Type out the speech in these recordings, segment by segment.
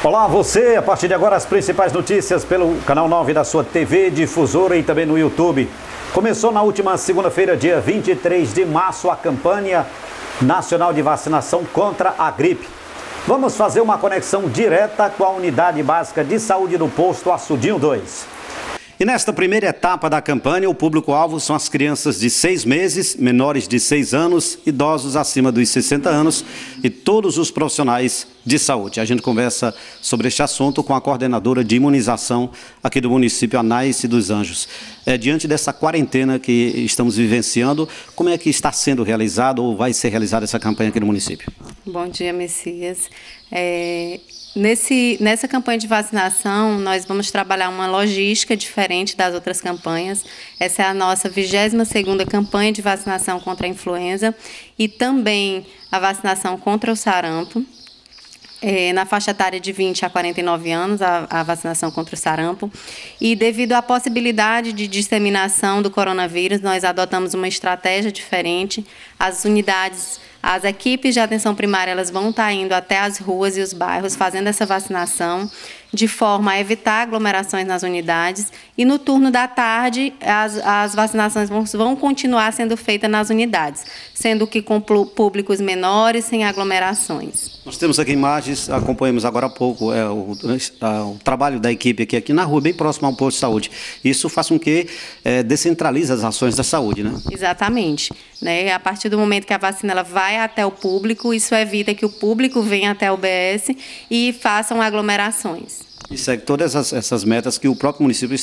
Olá, você, a partir de agora as principais notícias pelo canal 9 da sua TV Difusora e também no YouTube. Começou na última segunda-feira, dia 23 de março, a campanha nacional de vacinação contra a gripe. Vamos fazer uma conexão direta com a Unidade Básica de Saúde do Posto Açudinho 2. E nesta primeira etapa da campanha, o público-alvo são as crianças de 6 meses, menores de 6 anos, idosos acima dos 60 anos e todos os profissionais de saúde. A gente conversa sobre este assunto com a coordenadora de imunização aqui do município, Anaice dos Anjos. Diante dessa quarentena que estamos vivenciando, como é que está sendo realizado ou vai ser realizada essa campanha aqui no município? Bom dia, Messias. Nessa campanha de vacinação, nós vamos trabalhar uma logística diferente das outras campanhas. Essa é a nossa 22ª campanha de vacinação contra a influenza e também a vacinação contra o sarampo. Na faixa etária de 20 a 49 anos, a vacinação contra o sarampo. E devido à possibilidade de disseminação do coronavírus, nós adotamos uma estratégia diferente. As equipes de atenção primária, elas vão estar indo até as ruas e os bairros fazendo essa vacinação, de forma a evitar aglomerações nas unidades. E no turno da tarde, as vacinações vão continuar sendo feitas nas unidades, sendo que com públicos menores, sem aglomerações. Nós temos aqui imagens, acompanhamos agora há pouco o trabalho da equipe aqui na rua, bem próximo ao posto de saúde. Isso faz com que descentralize as ações da saúde, né? Exatamente. A partir do momento que a vacina ela vai até o público, isso evita que o público venha até o UBS e façam aglomerações. E segue todas essas metas que o próprio município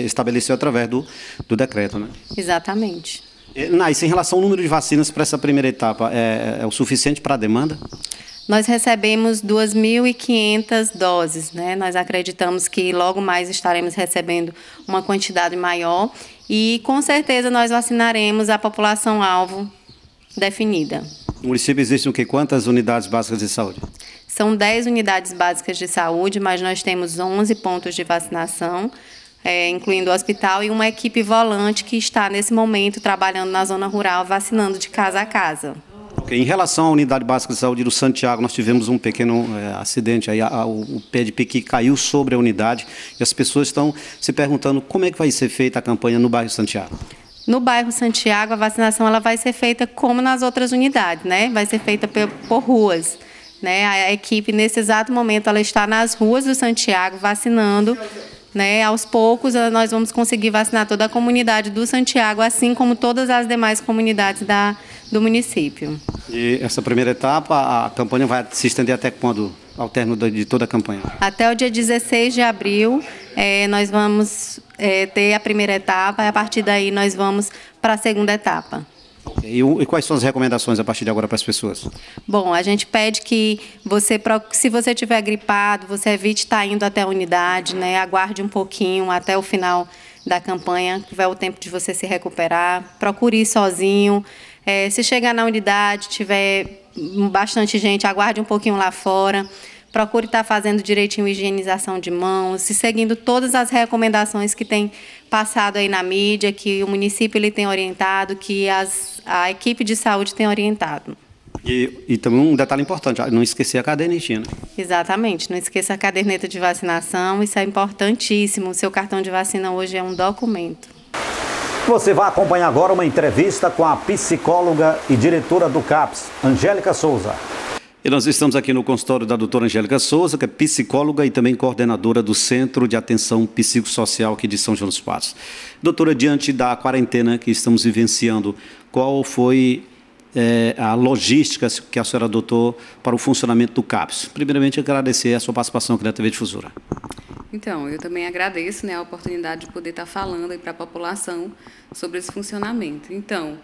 estabeleceu através do decreto, né? Exatamente. Naice, em relação ao número de vacinas para essa primeira etapa, é o suficiente para a demanda? Nós recebemos 2.500 doses, né? Nós acreditamos que logo mais estaremos recebendo uma quantidade maior e, com certeza, nós vacinaremos a população-alvo definida. No município existem quantas unidades básicas de saúde? São 10 unidades básicas de saúde, mas nós temos 11 pontos de vacinação, incluindo o hospital, e uma equipe volante que está, nesse momento, trabalhando na zona rural, vacinando de casa a casa. Em relação à unidade básica de saúde do Santiago, nós tivemos um pequeno acidente, aí o pé de piqui caiu sobre a unidade e as pessoas estão se perguntando como é que vai ser feita a campanha no bairro Santiago. No bairro Santiago, a vacinação ela vai ser feita como nas outras unidades, né? Vai ser feita por ruas. Né? A equipe, nesse exato momento, ela está nas ruas do Santiago vacinando. Né? Aos poucos, nós vamos conseguir vacinar toda a comunidade do Santiago, assim como todas as demais comunidades do município. E essa primeira etapa, a campanha vai se estender até quando, ao término de toda a campanha? Até o dia 16 de abril, nós vamos ter a primeira etapa e, a partir daí, nós vamos para a segunda etapa. E quais são as recomendações a partir de agora para as pessoas? Bom, a gente pede que se você estiver gripado, você evite estar indo até a unidade, né? Aguarde um pouquinho até o final da campanha, que vai o tempo de você se recuperar. Procure ir sozinho. Se chegar na unidade, tiver bastante gente, aguarde um pouquinho lá fora. Procure estar fazendo direitinho higienização de mãos, e seguindo todas as recomendações que tem passado aí na mídia, que o município ele tem orientado, que a equipe de saúde tem orientado. E também um detalhe importante, não esquecer a cadernetinha, né? Exatamente, não esqueça a caderneta de vacinação, isso é importantíssimo. O seu cartão de vacina hoje é um documento. Você vai acompanhar agora uma entrevista com a psicóloga e diretora do CAPS, Angélica Souza. E nós estamos aqui no consultório da doutora Angélica Souza, que é psicóloga e também coordenadora do Centro de Atenção Psicossocial aqui de São João dos Passos. Doutora, diante da quarentena que estamos vivenciando, qual foi a logística que a senhora adotou para o funcionamento do CAPS? Primeiramente, agradecer a sua participação aqui na TV Difusora. Então, eu também agradeço, a oportunidade de poder estar falando para a população sobre esse funcionamento. Então,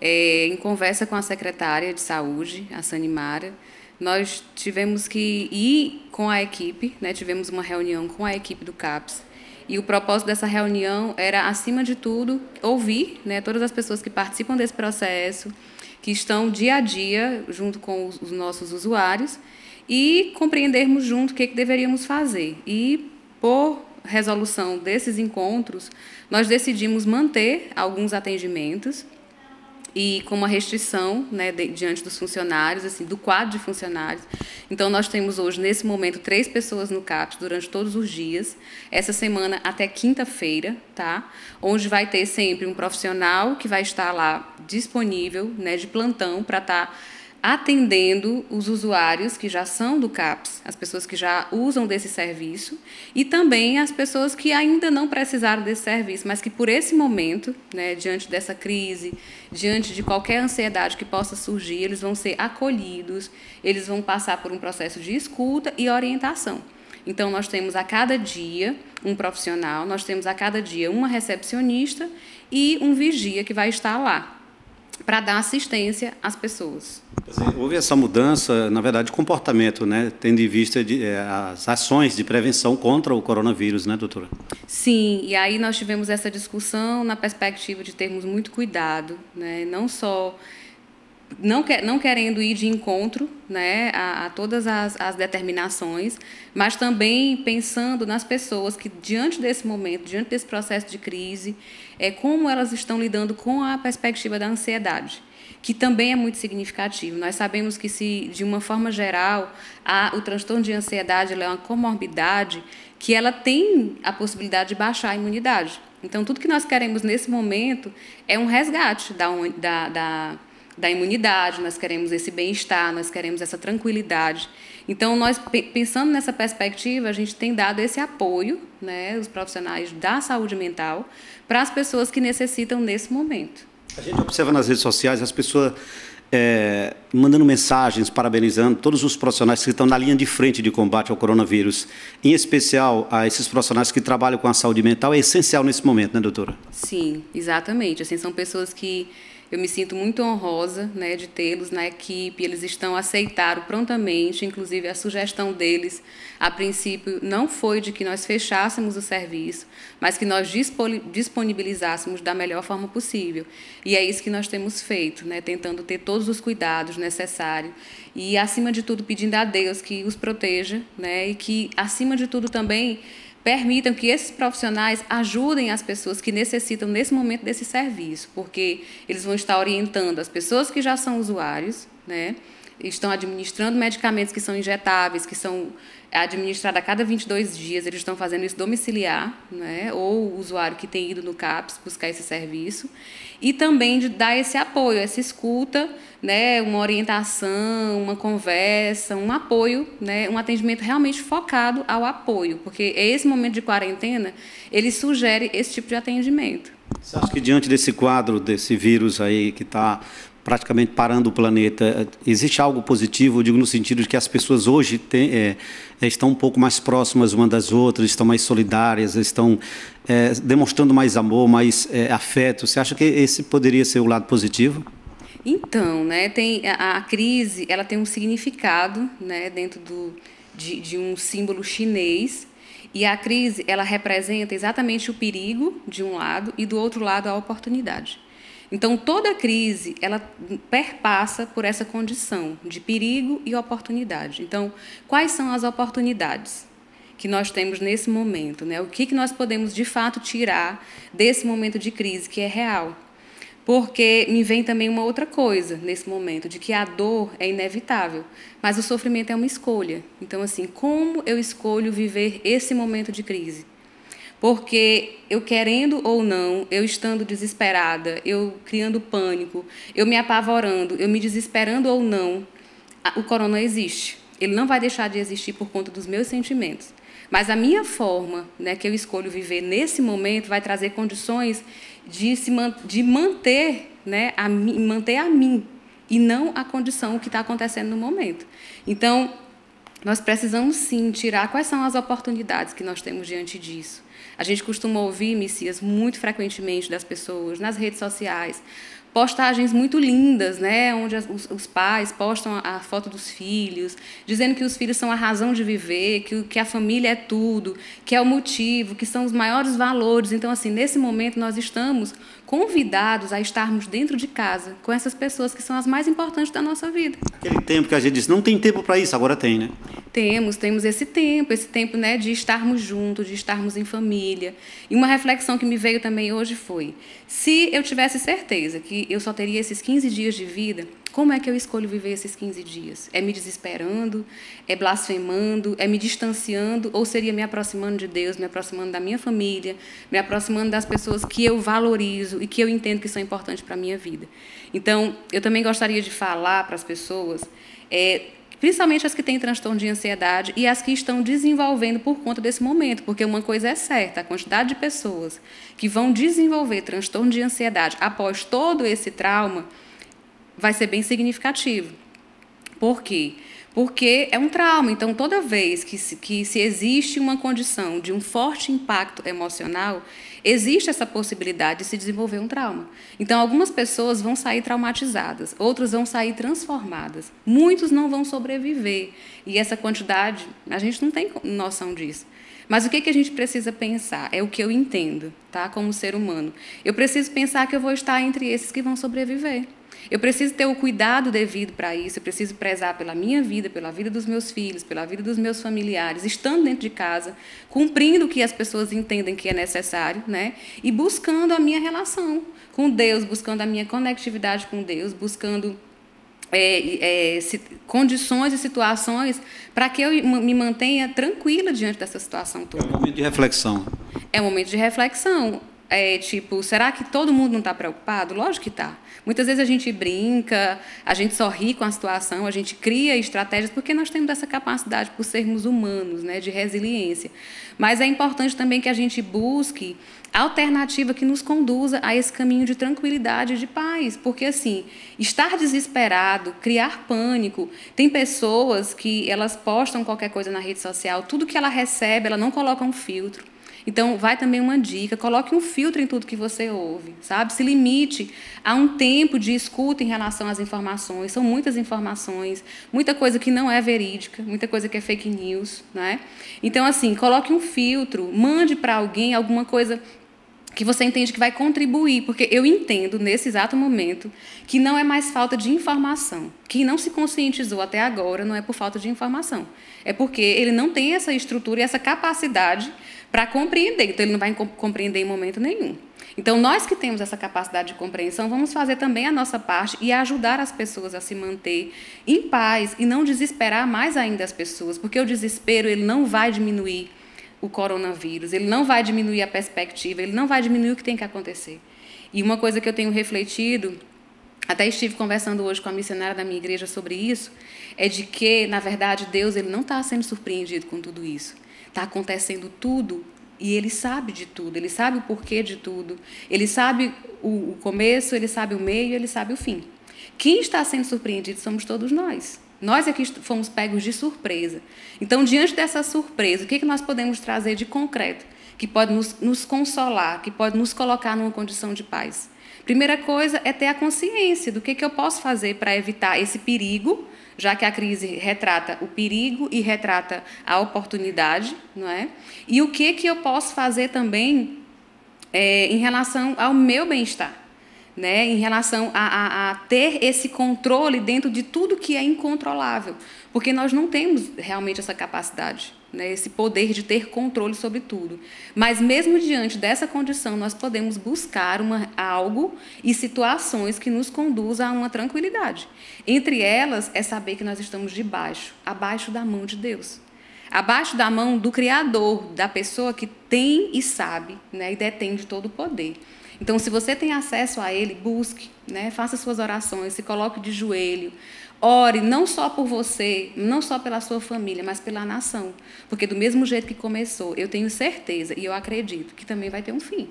em conversa com a secretária de saúde, a Sanimara, nós tivemos que ir com a equipe, tivemos uma reunião com a equipe do CAPS, e o propósito dessa reunião era, acima de tudo, ouvir todas as pessoas que participam desse processo, que estão dia a dia junto com os nossos usuários, e compreendermos junto o que deveríamos fazer. E, por resolução desses encontros, nós decidimos manter alguns atendimentos e com uma restrição, né, diante dos funcionários, assim, do quadro de funcionários. Então, nós temos hoje, nesse momento, 3 pessoas no CAPS durante todos os dias, essa semana até quinta-feira, tá? Onde vai ter sempre um profissional que vai estar lá disponível, né, de plantão, para estar atendendo os usuários que já são do CAPS, as pessoas que já usam desse serviço, e também as pessoas que ainda não precisaram desse serviço, mas que por esse momento, né, diante dessa crise, diante de qualquer ansiedade que possa surgir, eles vão ser acolhidos, eles vão passar por um processo de escuta e orientação. Então, nós temos a cada dia um profissional, nós temos a cada dia uma recepcionista e um vigia que vai estar lá para dar assistência às pessoas. Houve essa mudança, na verdade, de comportamento, né? Tendo em vista as ações de prevenção contra o coronavírus, né, doutora? Sim, e aí nós tivemos essa discussão na perspectiva de termos muito cuidado, né? Não só não querendo ir de encontro, né, a todas as determinações, mas também pensando nas pessoas que, diante desse momento, diante desse processo de crise, como elas estão lidando com a perspectiva da ansiedade, que também é muito significativo. Nós sabemos que, se, de uma forma geral, o transtorno de ansiedade é uma comorbidade que ela tem a possibilidade de baixar a imunidade. Então, tudo que nós queremos nesse momento é um resgate da imunidade, nós queremos esse bem-estar, nós queremos essa tranquilidade. Então, nós, pensando nessa perspectiva, a gente tem dado esse apoio, né, os profissionais da saúde mental, para as pessoas que necessitam nesse momento. A gente observa nas redes sociais as pessoas mandando mensagens, parabenizando todos os profissionais que estão na linha de frente de combate ao coronavírus, em especial a esses profissionais que trabalham com a saúde mental, é essencial nesse momento, né, doutora? Sim, exatamente. Assim, são pessoas que eu me sinto muito honrosa, né, de tê-los na equipe. Eles aceitaram prontamente, inclusive a sugestão deles, a princípio, não foi de que nós fechássemos o serviço, mas que nós disponibilizássemos da melhor forma possível. E é isso que nós temos feito, né, tentando ter todos os cuidados necessários e, acima de tudo, pedindo a Deus que os proteja, né, e que, acima de tudo, também permitam que esses profissionais ajudem as pessoas que necessitam, nesse momento, desse serviço, porque eles vão estar orientando as pessoas que já são usuários, né, estão administrando medicamentos que são injetáveis, que são administrados a cada 22 dias, eles estão fazendo isso domiciliar, né, ou o usuário que tem ido no CAPS buscar esse serviço, e também de dar esse apoio, essa escuta, né, uma orientação, uma conversa, um apoio, né, um atendimento realmente focado ao apoio, porque esse momento de quarentena, ele sugere esse tipo de atendimento. Você acha que, diante desse quadro, desse vírus aí que está praticamente parando o planeta, existe algo positivo, eu digo no sentido de que as pessoas hoje estão um pouco mais próximas umas das outras, estão mais solidárias, estão demonstrando mais amor, mais afeto. Você acha que esse poderia ser o lado positivo? Então, né, a crise, ela tem um significado, né, dentro de um símbolo chinês, e a crise, ela representa exatamente o perigo de um lado e do outro lado a oportunidade. Então, toda crise, ela perpassa por essa condição de perigo e oportunidade. Então, quais são as oportunidades que nós temos nesse momento, né? O que nós podemos, de fato, tirar desse momento de crise, que é real? Porque me vem também uma outra coisa nesse momento, de que a dor é inevitável, mas o sofrimento é uma escolha. Então, assim, como eu escolho viver esse momento de crise? Porque eu querendo ou não, eu estando desesperada, eu criando pânico, eu me apavorando, eu me desesperando ou não, o corona existe. Ele não vai deixar de existir por conta dos meus sentimentos. Mas a minha forma, né, que eu escolho viver nesse momento vai trazer condições de manter, né, manter a mim e não a condição que está acontecendo no momento. Então, nós precisamos, sim, tirar quais são as oportunidades que nós temos diante disso. A gente costuma ouvir, Messias, muito frequentemente das pessoas, nas redes sociais, postagens muito lindas, né, onde os pais postam a foto dos filhos, dizendo que os filhos são a razão de viver, que a família é tudo, que é o motivo, que são os maiores valores. Então, assim, nesse momento, nós estamos convidados a estarmos dentro de casa com essas pessoas que são as mais importantes da nossa vida. Aquele tempo que a gente disse, não tem tempo para isso, agora tem, né? Temos esse tempo, né, de estarmos juntos, de estarmos em família. E uma reflexão que me veio também hoje foi, se eu tivesse certeza que eu só teria esses 15 dias de vida, como é que eu escolho viver esses 15 dias? É me desesperando? É blasfemando? É me distanciando? Ou seria me aproximando de Deus, me aproximando da minha família, me aproximando das pessoas que eu valorizo e que eu entendo que são importantes para a minha vida? Então, eu também gostaria de falar para as pessoas, principalmente as que têm transtorno de ansiedade e as que estão desenvolvendo por conta desse momento, porque uma coisa é certa, a quantidade de pessoas que vão desenvolver transtorno de ansiedade após todo esse trauma vai ser bem significativo. Por quê? Porque é um trauma, então toda vez que se existe uma condição de um forte impacto emocional, existe essa possibilidade de se desenvolver um trauma. Então, algumas pessoas vão sair traumatizadas, outras vão sair transformadas, muitos não vão sobreviver. E essa quantidade, a gente não tem noção disso. Mas o que a gente precisa pensar? É o que eu entendo, tá? Como ser humano. Eu preciso pensar que eu vou estar entre esses que vão sobreviver. Eu preciso ter o cuidado devido para isso, eu preciso prezar pela minha vida, pela vida dos meus filhos, pela vida dos meus familiares, estando dentro de casa, cumprindo o que as pessoas entendem que é necessário, né? E buscando a minha relação com Deus, buscando a minha conectividade com Deus, buscando condições e situações para que eu me mantenha tranquila diante dessa situação toda. É um momento de reflexão. É um momento de reflexão. Será que todo mundo não está preocupado? Lógico que está. Muitas vezes a gente brinca, a gente sorri com a situação, a gente cria estratégias, porque nós temos essa capacidade, por sermos humanos, né, de resiliência. Mas é importante também que a gente busque alternativa que nos conduza a esse caminho de tranquilidade e de paz. Porque, assim, estar desesperado, criar pânico... Tem pessoas que elas postam qualquer coisa na rede social, tudo que ela recebe, ela não coloca um filtro. Então, vai também uma dica, coloque um filtro em tudo que você ouve, sabe? Se limite a um tempo de escuta em relação às informações. São muitas informações, muita coisa que não é verídica, muita coisa que é fake news, né? Então, assim, coloque um filtro, mande para alguém alguma coisa que você entende que vai contribuir, porque eu entendo, nesse exato momento, que não é mais falta de informação. Quem não se conscientizou até agora não é por falta de informação, é porque ele não tem essa estrutura e essa capacidade para compreender, então ele não vai compreender em momento nenhum. Então, nós que temos essa capacidade de compreensão, vamos fazer também a nossa parte e ajudar as pessoas a se manter em paz e não desesperar mais ainda as pessoas, porque o desespero ele não vai diminuir o coronavírus, ele não vai diminuir a perspectiva, ele não vai diminuir o que tem que acontecer. E uma coisa que eu tenho refletido, até estive conversando hoje com a missionária da minha igreja sobre isso, é de que, na verdade, Deus ele não está sendo surpreendido com tudo isso. Está acontecendo tudo e Ele sabe de tudo, Ele sabe o porquê de tudo, Ele sabe o começo, Ele sabe o meio, Ele sabe o fim. Quem está sendo surpreendido somos todos nós. Nós é que fomos pegos de surpresa. Então, diante dessa surpresa, o que nós podemos trazer de concreto que pode nos consolar, que pode nos colocar numa condição de paz? Primeira coisa é ter a consciência do que eu posso fazer para evitar esse perigo, já que a crise retrata o perigo e retrata a oportunidade, não é? E o que eu posso fazer também em relação ao meu bem-estar, né? Em relação a ter esse controle dentro de tudo que é incontrolável, porque nós não temos realmente essa capacidade, né? Esse poder de ter controle sobre tudo. Mas mesmo diante dessa condição, nós podemos buscar algo e situações que nos conduzam a uma tranquilidade. Entre elas é saber que nós estamos abaixo da mão de Deus. Abaixo da mão do Criador, da pessoa que tem e sabe, né? E detém de todo o poder. Então, se você tem acesso a Ele, busque, né? Faça suas orações, se coloque de joelho, ore não só por você, não só pela sua família, mas pela nação. Porque do mesmo jeito que começou, eu tenho certeza e eu acredito que também vai ter um fim.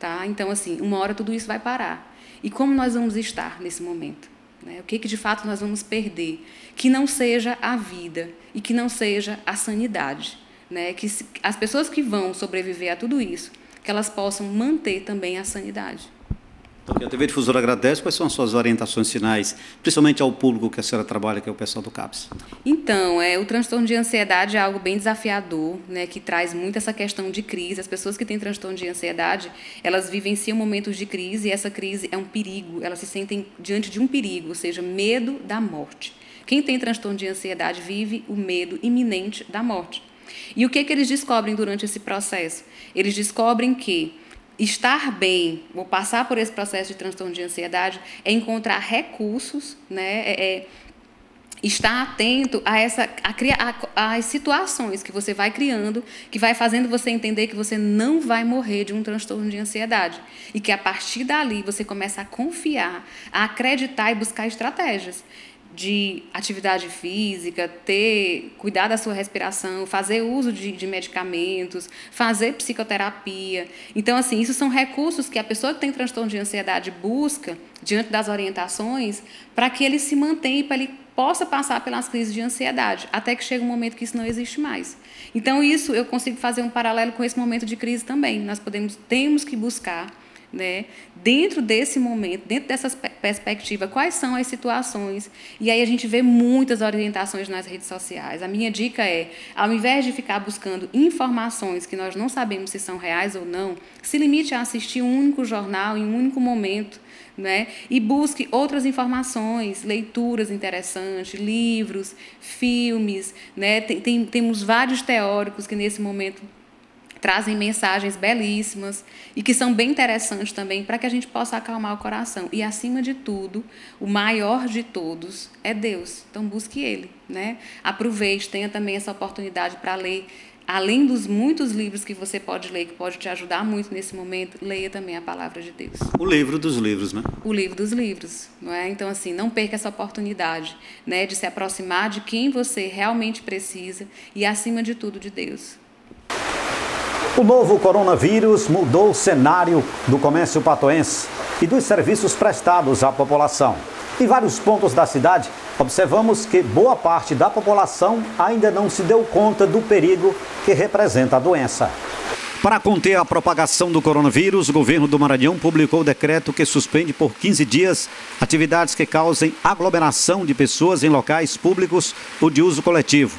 Tá? Então, assim, uma hora tudo isso vai parar. E como nós vamos estar nesse momento? Né? O que de fato nós vamos perder? Que não seja a vida e que não seja a sanidade. Né? Que as pessoas que vão sobreviver a tudo isso, que elas possam manter também a sanidade. Então, a TV Difusora agradece. Quais são as suas orientações finais, principalmente ao público que a senhora trabalha, que é o pessoal do CAPS? Então, o transtorno de ansiedade é algo bem desafiador, né, que traz muito essa questão de crise. As pessoas que têm transtorno de ansiedade, elas vivenciam momentos de crise, e essa crise é um perigo, elas se sentem diante de um perigo, ou seja, medo da morte. Quem tem transtorno de ansiedade vive o medo iminente da morte. E o que eles descobrem durante esse processo? Eles descobrem que estar bem, ou passar por esse processo de transtorno de ansiedade, é encontrar recursos, né? Estar atento às situações que você vai criando, que vai fazendo você entender que você não vai morrer de um transtorno de ansiedade. E que, a partir dali, você começa a confiar, a acreditar e buscar estratégias de atividade física, cuidar da sua respiração, fazer uso de medicamentos, fazer psicoterapia. Então, assim, isso são recursos que a pessoa que tem transtorno de ansiedade busca diante das orientações para que ele se mantenha e para ele possa passar pelas crises de ansiedade, até que chega um momento que isso não existe mais. Então, isso eu consigo fazer um paralelo com esse momento de crise também. Nós temos que buscar, né, dentro desse momento, dentro dessa perspectiva, quais são as situações. E aí a gente vê muitas orientações nas redes sociais. A minha dica é, ao invés de ficar buscando informações que nós não sabemos se são reais ou não, se limite a assistir um único jornal em um único momento, né? E busque outras informações, leituras interessantes, livros, filmes, né? Temos vários teóricos que nesse momento trazem mensagens belíssimas e que são bem interessantes também para que a gente possa acalmar o coração. E, acima de tudo, o maior de todos é Deus. Então, busque Ele, né? Aproveite, tenha também essa oportunidade para ler. Além dos muitos livros que você pode ler, que pode te ajudar muito nesse momento, leia também a Palavra de Deus. O livro dos livros, né? O livro dos livros, não é? Então, assim, não perca essa oportunidade, né, de se aproximar de quem você realmente precisa e, acima de tudo, de Deus. O novo coronavírus mudou o cenário do comércio patoense e dos serviços prestados à população. Em vários pontos da cidade, observamos que boa parte da população ainda não se deu conta do perigo que representa a doença. Para conter a propagação do coronavírus, o governo do Maranhão publicou o decreto que suspende por 15 dias atividades que causem aglomeração de pessoas em locais públicos ou de uso coletivo.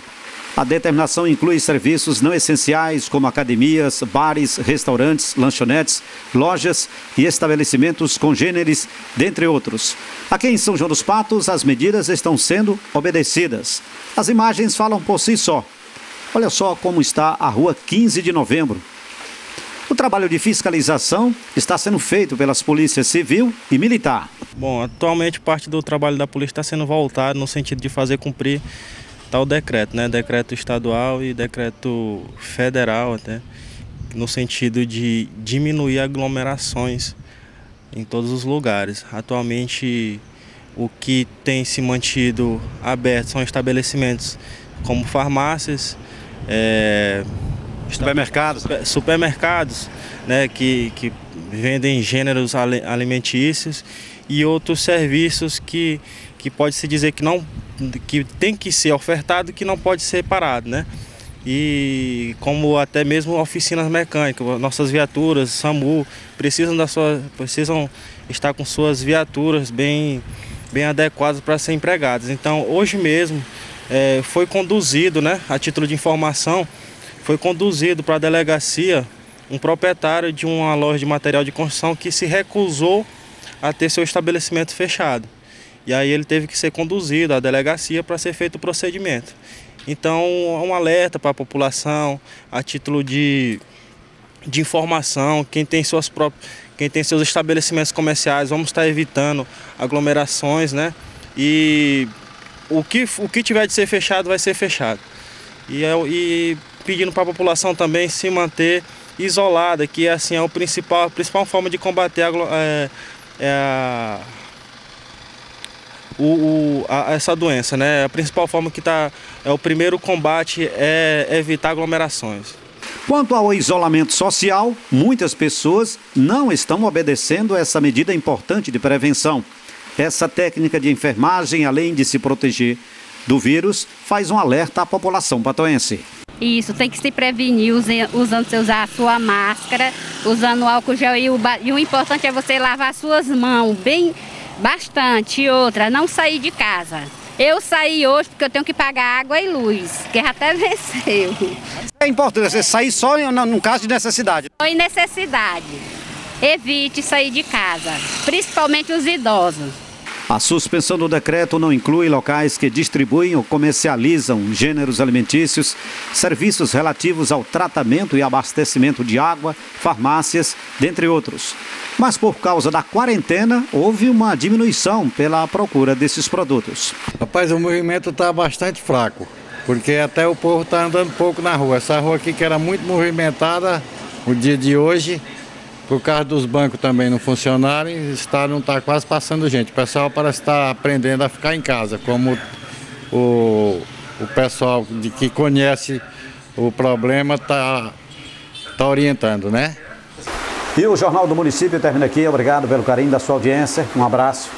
A determinação inclui serviços não essenciais como academias, bares, restaurantes, lanchonetes, lojas e estabelecimentos congêneres, dentre outros. Aqui em São João dos Patos, as medidas estão sendo obedecidas. As imagens falam por si só. Olha só como está a rua 15 de novembro. O trabalho de fiscalização está sendo feito pelas polícias civil e militar. Bom, atualmente parte do trabalho da polícia está sendo voltado no sentido de fazer cumprir tal decreto, né? Decreto estadual e decreto federal, até, no sentido de diminuir aglomerações em todos os lugares. Atualmente, o que tem se mantido aberto são estabelecimentos como farmácias, supermercados, né, que vendem gêneros alimentícios e outros serviços que pode-se dizer que tem que ser ofertado, que não pode ser parado, né? E como até mesmo oficinas mecânicas, nossas viaturas, SAMU, precisam estar com suas viaturas bem adequadas para ser empregadas. Então, hoje mesmo, foi conduzido, né, a título de informação, foi conduzido para a delegacia um proprietário de uma loja de material de construção que se recusou a ter seu estabelecimento fechado. E aí ele teve que ser conduzido à delegacia para ser feito o procedimento. Então, é um alerta para a população, a título de informação, quem tem seus estabelecimentos comerciais, vamos estar evitando aglomerações, né? E o que tiver de ser fechado, vai ser fechado. E pedindo para a população também se manter isolada, que assim, é a principal forma de combater essa doença, né? A principal forma o primeiro combate é evitar aglomerações. Quanto ao isolamento social, muitas pessoas não estão obedecendo essa medida importante de prevenção. Essa técnica de enfermagem, além de se proteger do vírus, faz um alerta à população patoense. Isso, tem que se prevenir usar a sua máscara, usando álcool gel e o importante é você lavar suas mãos bastante. E outra, não sair de casa. Eu saí hoje porque eu tenho que pagar água e luz, que já até venceu. É importante você sair só no caso de necessidade. Só em necessidade. Evite sair de casa, principalmente os idosos. A suspensão do decreto não inclui locais que distribuem ou comercializam gêneros alimentícios, serviços relativos ao tratamento e abastecimento de água, farmácias, dentre outros. Mas por causa da quarentena, houve uma diminuição pela procura desses produtos. Rapaz, o movimento está bastante fraco, porque até o povo está andando pouco na rua. Essa rua aqui que era muito movimentada, o dia de hoje, por causa dos bancos também não funcionarem, não está quase passando gente. O pessoal parece estar aprendendo a ficar em casa, como o pessoal que conhece o problema está orientando, né? E o Jornal do Município termina aqui. Obrigado pelo carinho da sua audiência. Um abraço.